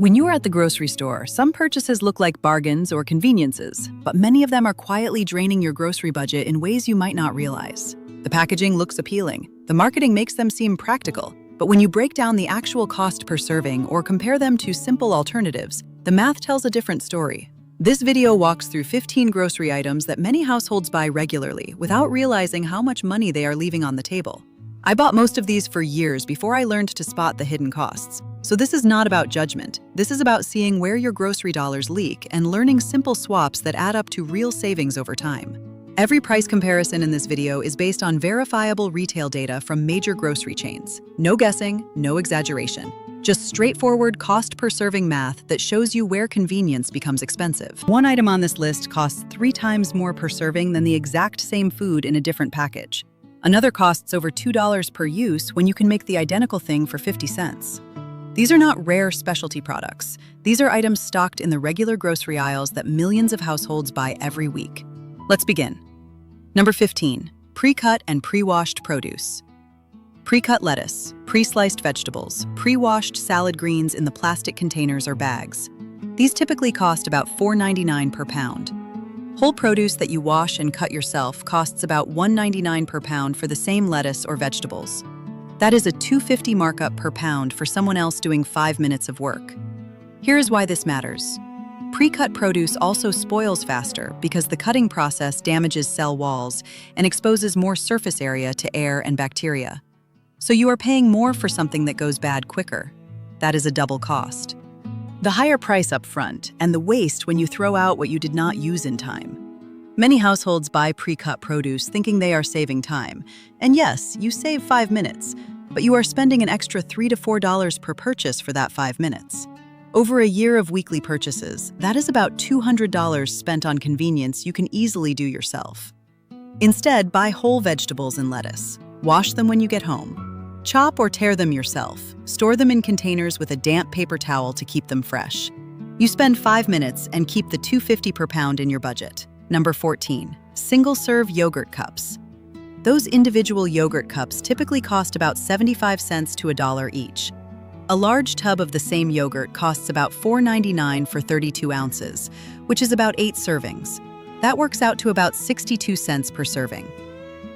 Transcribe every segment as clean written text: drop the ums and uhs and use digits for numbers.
When you are at the grocery store, some purchases look like bargains or conveniences, but many of them are quietly draining your grocery budget in ways you might not realize. The packaging looks appealing, the marketing makes them seem practical, but when you break down the actual cost per serving or compare them to simple alternatives, the math tells a different story. This video walks through 15 grocery items that many households buy regularly without realizing how much money they are leaving on the table. I bought most of these for years before I learned to spot the hidden costs. So this is not about judgment. This is about seeing where your grocery dollars leak and learning simple swaps that add up to real savings over time. Every price comparison in this video is based on verifiable retail data from major grocery chains. No guessing, no exaggeration. Just straightforward cost per serving math that shows you where convenience becomes expensive. One item on this list costs 3 times more per serving than the exact same food in a different package. Another costs over $2 per use when you can make the identical thing for 50 cents. These are not rare specialty products. These are items stocked in the regular grocery aisles that millions of households buy every week. Let's begin. Number 15, pre-cut and pre-washed produce. Pre-cut lettuce, pre-sliced vegetables, pre-washed salad greens in the plastic containers or bags. These typically cost about $4.99 per pound. Whole produce that you wash and cut yourself costs about $1.99 per pound for the same lettuce or vegetables. That is a $2.50 markup per pound for someone else doing 5 minutes of work. Here's why this matters. Pre-cut produce also spoils faster because the cutting process damages cell walls and exposes more surface area to air and bacteria. So you are paying more for something that goes bad quicker. That is a double cost. The higher price up front and the waste when you throw out what you did not use in time. Many households buy pre-cut produce thinking they are saving time. And yes, you save 5 minutes, but you are spending an extra $3 to $4 per purchase for that 5 minutes. Over a year of weekly purchases, that is about $200 spent on convenience you can easily do yourself. Instead, buy whole vegetables and lettuce. Wash them when you get home. Chop or tear them yourself. Store them in containers with a damp paper towel to keep them fresh. You spend 5 minutes and keep the $2.50 per pound in your budget. Number 14, single-serve yogurt cups. Those individual yogurt cups typically cost about 75 cents to $1 each. A large tub of the same yogurt costs about $4.99 for 32 ounces, which is about 8 servings. That works out to about 62 cents per serving.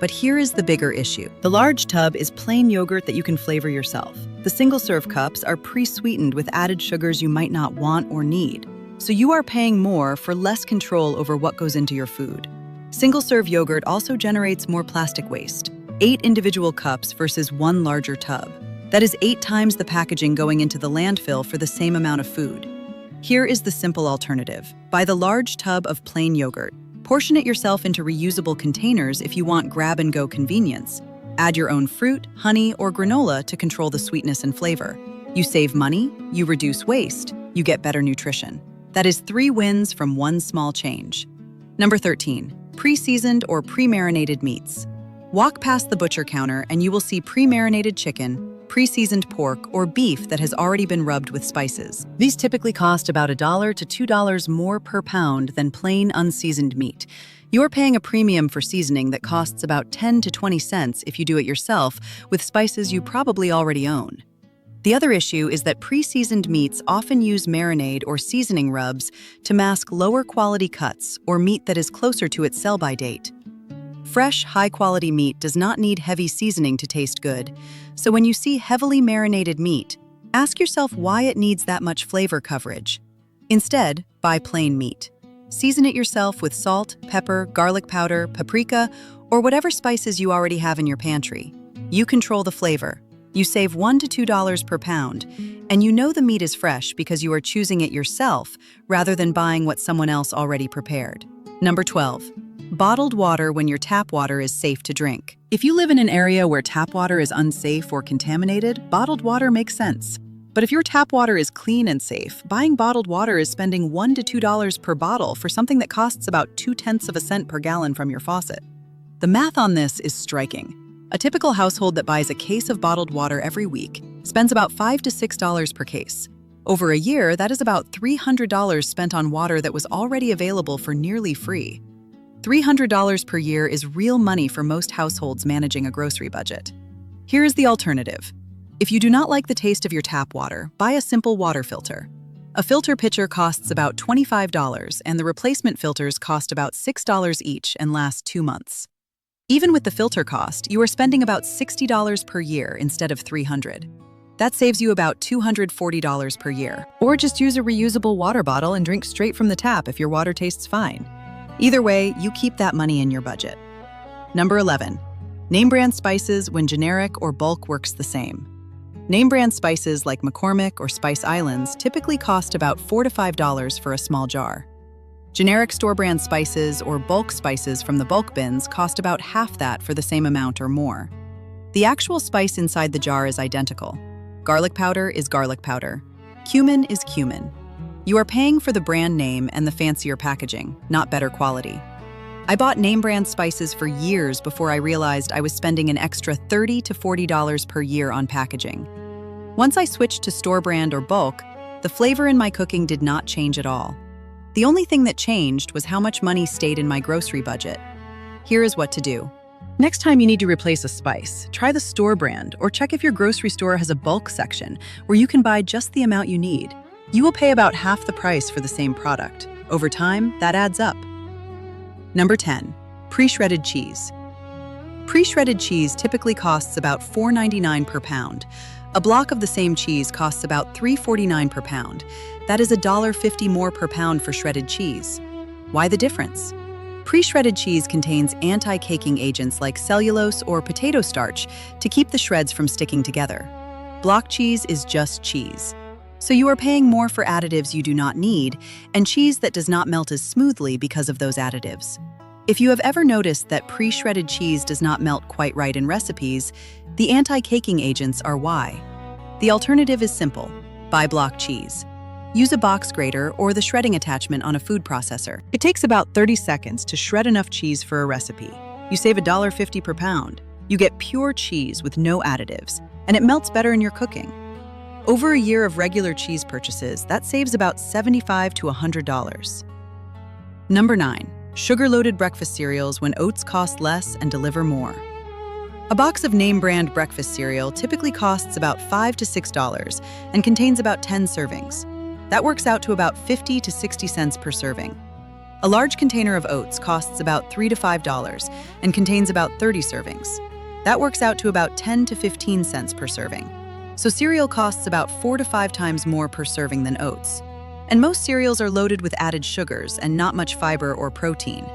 But here is the bigger issue. The large tub is plain yogurt that you can flavor yourself. The single-serve cups are pre-sweetened with added sugars you might not want or need. So you are paying more for less control over what goes into your food. Single-serve yogurt also generates more plastic waste. 8 individual cups versus 1 larger tub. That is 8 times the packaging going into the landfill for the same amount of food. Here is the simple alternative. Buy the large tub of plain yogurt. Portion it yourself into reusable containers if you want grab-and-go convenience. Add your own fruit, honey, or granola to control the sweetness and flavor. You save money, you reduce waste, you get better nutrition. That is 3 wins from 1 small change. Number 13, pre-seasoned or pre-marinated meats. Walk past the butcher counter and you will see pre-marinated chicken, pre-seasoned pork, or beef that has already been rubbed with spices. These typically cost about $1 to $2 more per pound than plain unseasoned meat. You are paying a premium for seasoning that costs about 10 to 20 cents if you do it yourself with spices you probably already own. The other issue is that pre-seasoned meats often use marinade or seasoning rubs to mask lower quality cuts or meat that is closer to its sell-by date. Fresh, high-quality meat does not need heavy seasoning to taste good, so when you see heavily marinated meat, ask yourself why it needs that much flavor coverage. Instead, buy plain meat. Season it yourself with salt, pepper, garlic powder, paprika, or whatever spices you already have in your pantry. You control the flavor. You save $1 to $2 per pound, and you know the meat is fresh because you are choosing it yourself rather than buying what someone else already prepared. Number 12, bottled water when your tap water is safe to drink. If you live in an area where tap water is unsafe or contaminated, bottled water makes sense. But if your tap water is clean and safe, buying bottled water is spending $1 to $2 per bottle for something that costs about 0.2 cents per gallon from your faucet. The math on this is striking. A typical household that buys a case of bottled water every week spends about $5 to $6 per case. Over a year, that is about $300 spent on water that was already available for nearly free. $300 per year is real money for most households managing a grocery budget. Here is the alternative. If you do not like the taste of your tap water, buy a simple water filter. A filter pitcher costs about $25, and the replacement filters cost about $6 each and last 2 months. Even with the filter cost, you are spending about $60 per year instead of $300. That saves you about $240 per year. Or just use a reusable water bottle and drink straight from the tap if your water tastes fine. Either way, you keep that money in your budget. Number 11. Name brand spices when generic or bulk works the same. Name brand spices like McCormick or Spice Islands typically cost about $4 to $5 for a small jar. Generic store brand spices or bulk spices from the bulk bins cost about half that for the same amount or more. The actual spice inside the jar is identical. Garlic powder is garlic powder. Cumin is cumin. You are paying for the brand name and the fancier packaging, not better quality. I bought name brand spices for years before I realized I was spending an extra $30 to $40 per year on packaging. Once I switched to store brand or bulk, the flavor in my cooking did not change at all. The only thing that changed was how much money stayed in my grocery budget. Here is what to do. Next time you need to replace a spice, try the store brand or check if your grocery store has a bulk section where you can buy just the amount you need. You will pay about half the price for the same product. Over time, that adds up. Number 10. Pre-shredded cheese. Pre-shredded cheese typically costs about $4.99 per pound. A block of the same cheese costs about $3.49 per pound. That is $1.50 more per pound for shredded cheese. Why the difference? Pre-shredded cheese contains anti-caking agents like cellulose or potato starch to keep the shreds from sticking together. Block cheese is just cheese. So you are paying more for additives you do not need and cheese that does not melt as smoothly because of those additives. If you have ever noticed that pre-shredded cheese does not melt quite right in recipes, the anti-caking agents are why. The alternative is simple: buy block cheese. Use a box grater or the shredding attachment on a food processor. It takes about 30 seconds to shred enough cheese for a recipe. You save $1.50 per pound. You get pure cheese with no additives, and it melts better in your cooking. Over a year of regular cheese purchases, that saves about $75 to $100. Number 9. Sugar-loaded breakfast cereals when oats cost less and deliver more. A box of name-brand breakfast cereal typically costs about $5 to $6 and contains about 10 servings. That works out to about 50 to 60 cents per serving. A large container of oats costs about $3 to $5 and contains about 30 servings. That works out to about 10 to 15 cents per serving. So cereal costs about 4 to 5 times more per serving than oats. And most cereals are loaded with added sugars and not much fiber or protein.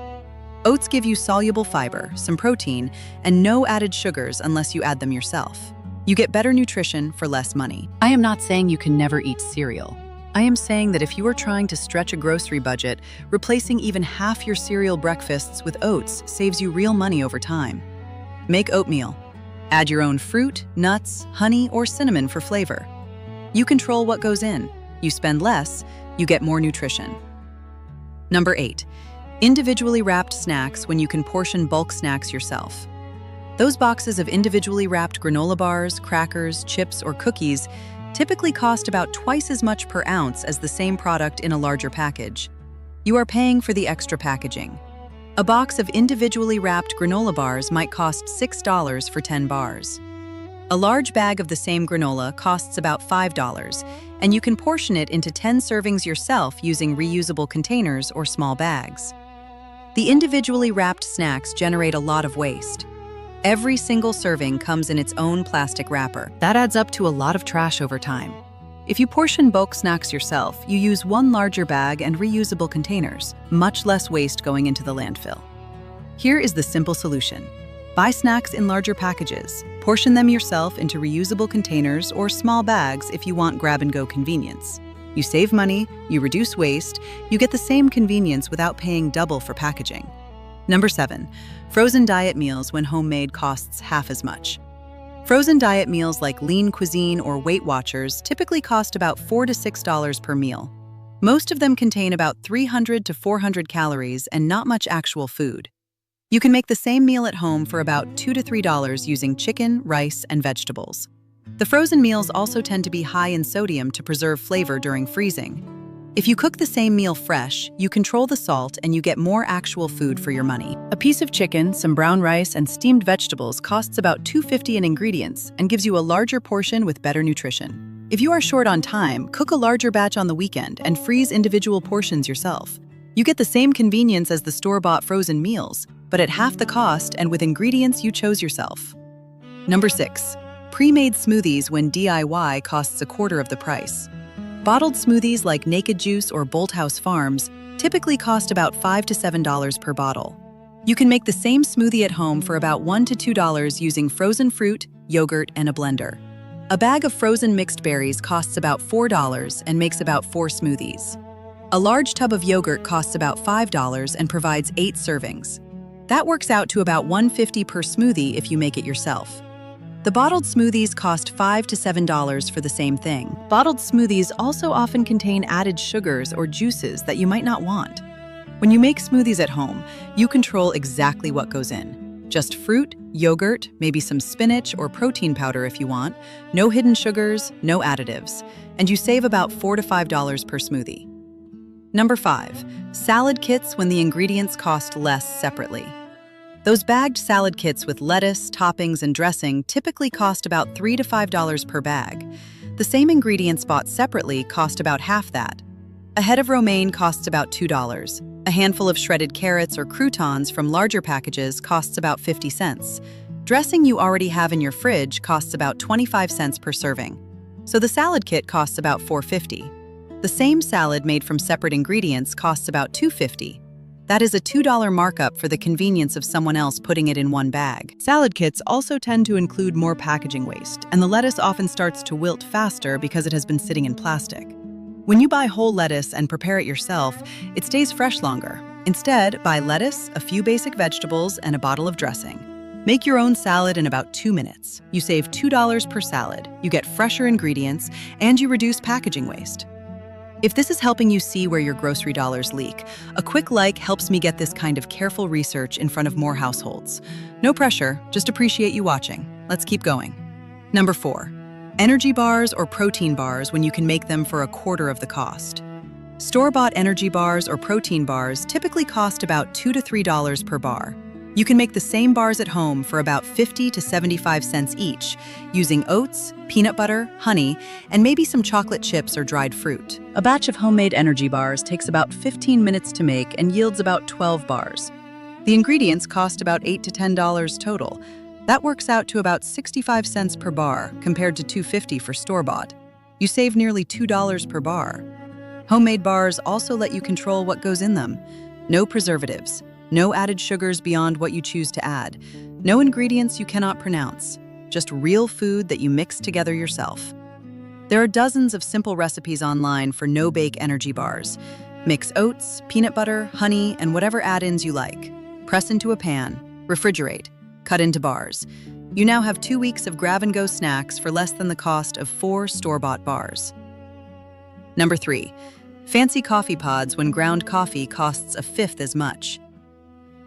Oats give you soluble fiber, some protein, and no added sugars unless you add them yourself. You get better nutrition for less money. I am not saying you can never eat cereal. I am saying that if you are trying to stretch a grocery budget, replacing even half your cereal breakfasts with oats saves you real money over time. Make oatmeal. Add your own fruit, nuts, honey, or cinnamon for flavor. You control what goes in. You spend less, you get more nutrition. Number 8. Individually wrapped snacks when you can portion bulk snacks yourself. Those boxes of individually wrapped granola bars, crackers, chips, or cookies typically cost about twice as much per ounce as the same product in a larger package. You are paying for the extra packaging. A box of individually wrapped granola bars might cost $6 for 10 bars. A large bag of the same granola costs about $5, and you can portion it into 10 servings yourself using reusable containers or small bags. The individually wrapped snacks generate a lot of waste. Every single serving comes in its own plastic wrapper. That adds up to a lot of trash over time. If you portion bulk snacks yourself, you use one larger bag and reusable containers, much less waste going into the landfill. Here is the simple solution. Buy snacks in larger packages. Portion them yourself into reusable containers or small bags if you want grab-and-go convenience. You save money, you reduce waste, you get the same convenience without paying double for packaging. Number 7. Frozen diet meals when homemade costs half as much. Frozen diet meals like Lean Cuisine or Weight Watchers typically cost about $4 to $6 per meal. Most of them contain about 300 to 400 calories and not much actual food. You can make the same meal at home for about $2 to $3 using chicken, rice, and vegetables. The frozen meals also tend to be high in sodium to preserve flavor during freezing. If you cook the same meal fresh, you control the salt and you get more actual food for your money. A piece of chicken, some brown rice, and steamed vegetables costs about $2.50 in ingredients and gives you a larger portion with better nutrition. If you are short on time, cook a larger batch on the weekend and freeze individual portions yourself. You get the same convenience as the store-bought frozen meals, but at half the cost and with ingredients you chose yourself. Number 6. Pre-made smoothies when DIY costs a quarter of the price. Bottled smoothies like Naked Juice or Bolthouse Farms typically cost about $5 to $7 per bottle. You can make the same smoothie at home for about $1 to $2 using frozen fruit, yogurt, and a blender. A bag of frozen mixed berries costs about $4 and makes about 4 smoothies. A large tub of yogurt costs about $5 and provides 8 servings. That works out to about $1.50 per smoothie if you make it yourself. The bottled smoothies cost $5 to $7 for the same thing. Bottled smoothies also often contain added sugars or juices that you might not want. When you make smoothies at home, you control exactly what goes in. Just fruit, yogurt, maybe some spinach or protein powder if you want, no hidden sugars, no additives, and you save about $4 to $5 per smoothie. Number 5. Salad kits when the ingredients cost less separately. Those bagged salad kits with lettuce, toppings, and dressing typically cost about $3 to $5 per bag. The same ingredients bought separately cost about half that. A head of romaine costs about $2. A handful of shredded carrots or croutons from larger packages costs about 50 cents. Dressing you already have in your fridge costs about 25 cents per serving. So the salad kit costs about $4.50. The same salad made from separate ingredients costs about $2.50. That is a $2 markup for the convenience of someone else putting it in one bag. Salad kits also tend to include more packaging waste, and the lettuce often starts to wilt faster because it has been sitting in plastic. When you buy whole lettuce and prepare it yourself, it stays fresh longer. Instead, buy lettuce, a few basic vegetables, and a bottle of dressing. Make your own salad in about 2 minutes. You save $2 per salad, you get fresher ingredients, and you reduce packaging waste. If this is helping you see where your grocery dollars leak, a quick like helps me get this kind of careful research in front of more households. No pressure, just appreciate you watching. Let's keep going. Number 4. Energy bars or protein bars when you can make them for a quarter of the cost. Store-bought energy bars or protein bars typically cost about $2 to $3 per bar. You can make the same bars at home for about 50 to 75 cents each, using oats, peanut butter, honey, and maybe some chocolate chips or dried fruit. A batch of homemade energy bars takes about 15 minutes to make and yields about 12 bars. The ingredients cost about $8 to $10 total. That works out to about 65 cents per bar, compared to $2.50 for store-bought. You save nearly $2 per bar. Homemade bars also let you control what goes in them. No preservatives, no added sugars beyond what you choose to add, no ingredients you cannot pronounce, just real food that you mix together yourself. There are dozens of simple recipes online for no-bake energy bars. Mix oats, peanut butter, honey, and whatever add-ins you like. Press into a pan, refrigerate, cut into bars. You now have 2 weeks of grab-and-go snacks for less than the cost of 4 store-bought bars. Number 3. Fancy coffee pods when ground coffee costs a fifth as much.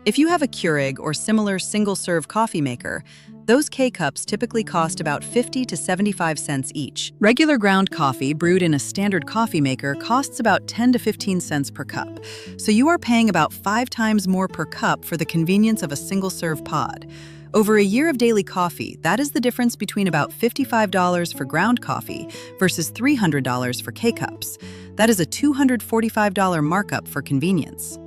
If you have a Keurig or similar single-serve coffee maker, those K-cups typically cost about 50 to 75 cents each. Regular ground coffee brewed in a standard coffee maker costs about 10 to 15 cents per cup, so you are paying about 5 times more per cup for the convenience of a single-serve pod. Over a year of daily coffee, that is the difference between about $55 for ground coffee versus $300 for K-cups. That is a $245 markup for convenience.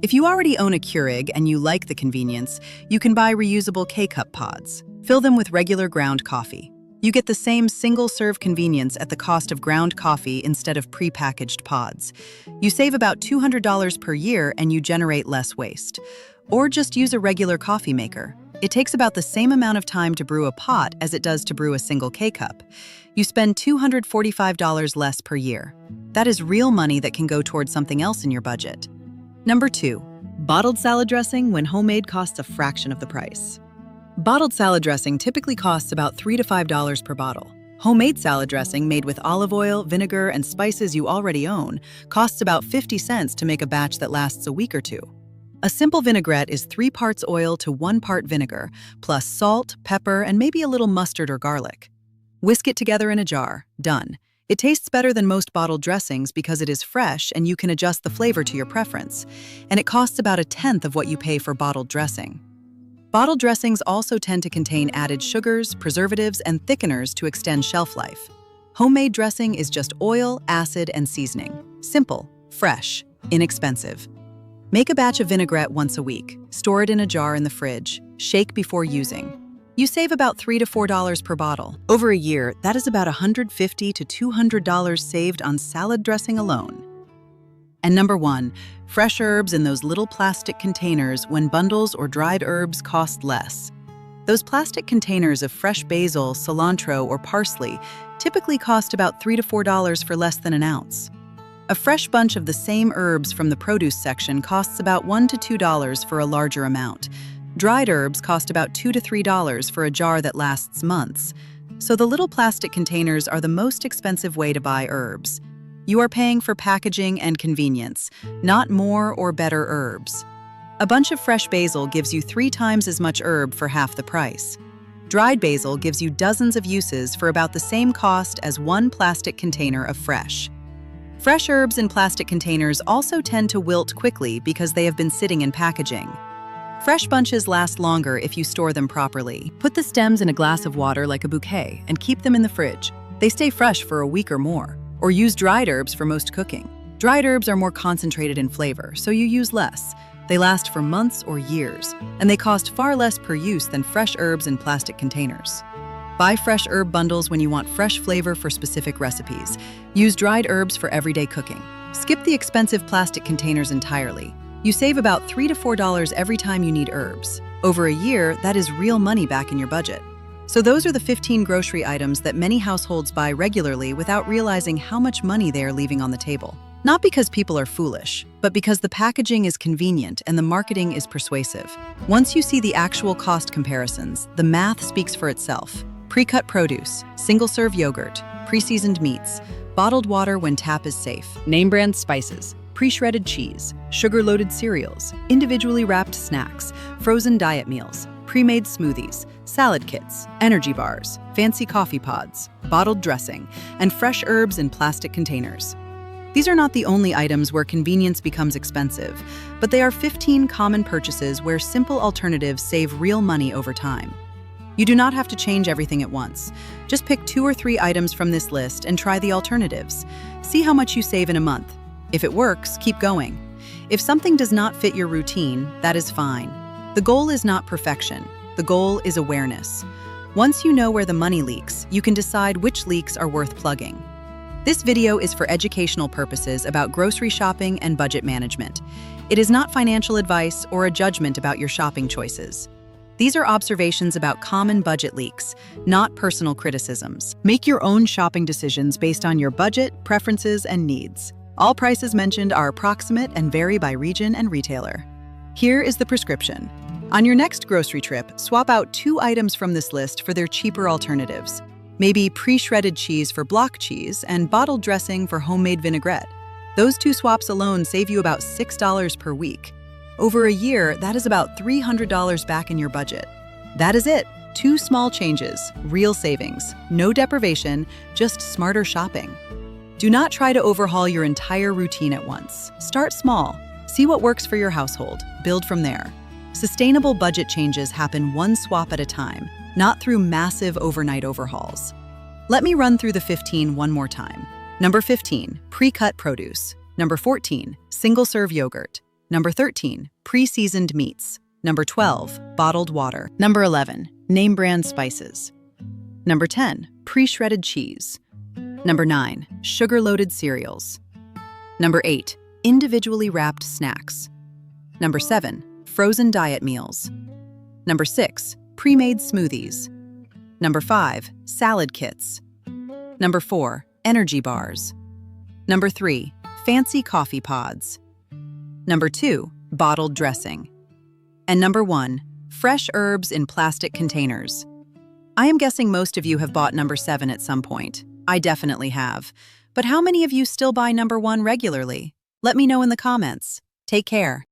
If you already own a Keurig and you like the convenience, you can buy reusable K-cup pods. Fill them with regular ground coffee. You get the same single-serve convenience at the cost of ground coffee instead of pre-packaged pods. You save about $200 per year and you generate less waste. Or just use a regular coffee maker. It takes about the same amount of time to brew a pot as it does to brew a single K-cup. You spend $245 less per year. That is real money that can go towards something else in your budget. Number 2. Bottled salad dressing when homemade costs a fraction of the price. Bottled salad dressing typically costs about $3 to $5 per bottle. Homemade salad dressing made with olive oil, vinegar, and spices you already own costs about 50 cents to make a batch that lasts a week or 2. A simple vinaigrette is 3 parts oil to 1 part vinegar, plus salt, pepper, and maybe a little mustard or garlic. Whisk it together in a jar. Done. It tastes better than most bottled dressings because it is fresh and you can adjust the flavor to your preference. And it costs about a tenth of what you pay for bottled dressing. Bottled dressings also tend to contain added sugars, preservatives, and thickeners to extend shelf life. Homemade dressing is just oil, acid, and seasoning. Simple, fresh, inexpensive. Make a batch of vinaigrette once a week. Store it in a jar in the fridge. Shake before using. You save about $3 to $4 per bottle. Over a year, that is about $150 to $200 saved on salad dressing alone. And number 1, fresh herbs in those little plastic containers when bundles or dried herbs cost less. Those plastic containers of fresh basil, cilantro, or parsley typically cost about $3 to $4 for less than an ounce. A fresh bunch of the same herbs from the produce section costs about $1 to $2 for a larger amount. Dried herbs cost about $2 to $3 for a jar that lasts months. So the little plastic containers are the most expensive way to buy herbs. You are paying for packaging and convenience, not more or better herbs. A bunch of fresh basil gives you 3 times as much herb for half the price. Dried basil gives you dozens of uses for about the same cost as 1 plastic container of fresh. Fresh herbs in plastic containers also tend to wilt quickly because they have been sitting in packaging. Fresh bunches last longer if you store them properly. Put the stems in a glass of water like a bouquet and keep them in the fridge. They stay fresh for a week or more. Or use dried herbs for most cooking. Dried herbs are more concentrated in flavor, so you use less. They last for months or years, and they cost far less per use than fresh herbs in plastic containers. Buy fresh herb bundles when you want fresh flavor for specific recipes. Use dried herbs for everyday cooking. Skip the expensive plastic containers entirely. You save about $3 to $4 every time you need herbs. Over a year, that is real money back in your budget. So those are the 15 grocery items that many households buy regularly without realizing how much money they are leaving on the table. Not because people are foolish, but because the packaging is convenient and the marketing is persuasive. Once you see the actual cost comparisons, the math speaks for itself. Pre-cut produce, single-serve yogurt, pre-seasoned meats, bottled water when tap is safe, name-brand spices, pre-shredded cheese, sugar-loaded cereals, individually wrapped snacks, frozen diet meals, pre-made smoothies, salad kits, energy bars, fancy coffee pods, bottled dressing, and fresh herbs in plastic containers. These are not the only items where convenience becomes expensive, but they are 15 common purchases where simple alternatives save real money over time. You do not have to change everything at once. Just pick 2 or 3 items from this list and try the alternatives. See how much you save in a month. If it works, keep going. If something does not fit your routine, that is fine. The goal is not perfection. The goal is awareness. Once you know where the money leaks, you can decide which leaks are worth plugging. This video is for educational purposes about grocery shopping and budget management. It is not financial advice or a judgment about your shopping choices. These are observations about common budget leaks, not personal criticisms. Make your own shopping decisions based on your budget, preferences, and needs. All prices mentioned are approximate and vary by region and retailer. Here is the prescription. On your next grocery trip, swap out 2 items from this list for their cheaper alternatives. Maybe pre-shredded cheese for block cheese and bottled dressing for homemade vinaigrette. Those 2 swaps alone save you about $6 per week. Over a year, that is about $300 back in your budget. That is it. 2 small changes, real savings, no deprivation, just smarter shopping. Do not try to overhaul your entire routine at once. Start small. See what works for your household. Build from there. Sustainable budget changes happen 1 swap at a time, not through massive overnight overhauls. Let me run through the 15 one more time. Number 15, pre-cut produce. Number 14, single-serve yogurt. Number 13, pre-seasoned meats. Number 12, bottled water. Number 11, name-brand spices. Number 10, pre-shredded cheese. Number 9, sugar-loaded cereals. Number 8, individually wrapped snacks. Number 7, frozen diet meals. Number 6, pre-made smoothies. Number 5, salad kits. Number 4, energy bars. Number 3, fancy coffee pods. Number 2, bottled dressing. And number 1, fresh herbs in plastic containers. I am guessing most of you have bought number 7 at some point. I definitely have. But how many of you still buy number 1 regularly? Let me know in the comments. Take care.